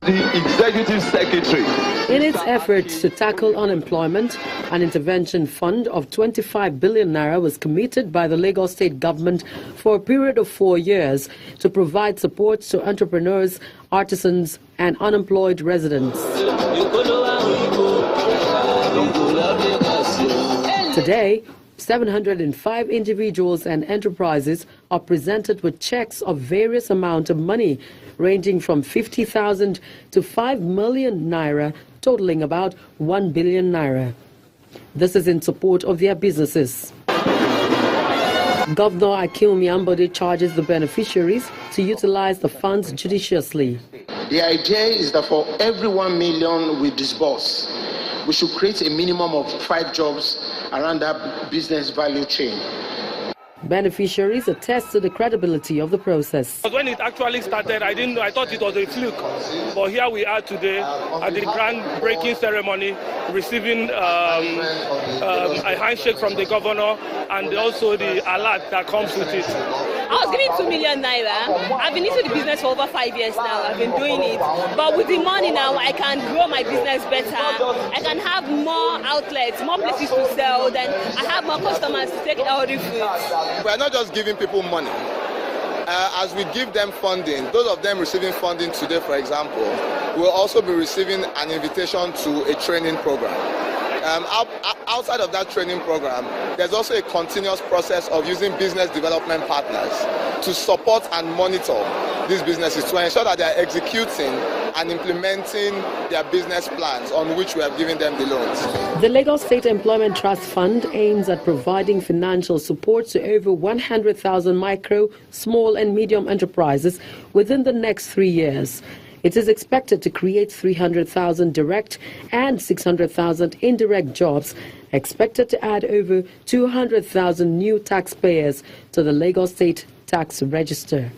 The Executive Secretary. In its efforts to tackle unemployment, an intervention fund of 25 billion naira was committed by the Lagos State government for a period of 4 years to provide support to entrepreneurs, artisans, and unemployed residents. Today, 705 individuals and enterprises are presented with checks of various amounts of money, ranging from 50,000 to 5 million naira, totaling about 1 billion naira. This is in support of their businesses. Governor Akim Yambode charges the beneficiaries to utilize the funds judiciously. The idea is that for every 1 million we disburse, we should create a minimum of 5 jobs around that business value chain. Beneficiaries attest to the credibility of the process. When it actually started, I didn't know. I thought it was a fluke. But here we are today at the groundbreaking ceremony, receiving a handshake from the governor and also the alert that comes with it. I was given 2 million naira. I've been into the business for over 5 years now. I've been doing it. But with the money now, I can grow my business better. I can have more outlets, more places to sell. Then I have more customers to take all the foods. We're not just giving people money. As we give them funding, those of them receiving funding today, for example, will also be receiving an invitation to a training program. Outside of that training program, there's also a continuous process of using business development partners to support and monitor these businesses to ensure that they are executing and implementing their business plans on which we have given them the loans. The Lagos State Employment Trust Fund aims at providing financial support to over 100,000 micro, small and medium enterprises within the next 3 years. It is expected to create 300,000 direct and 600,000 indirect jobs, expected to add over 200,000 new taxpayers to the Lagos State tax register.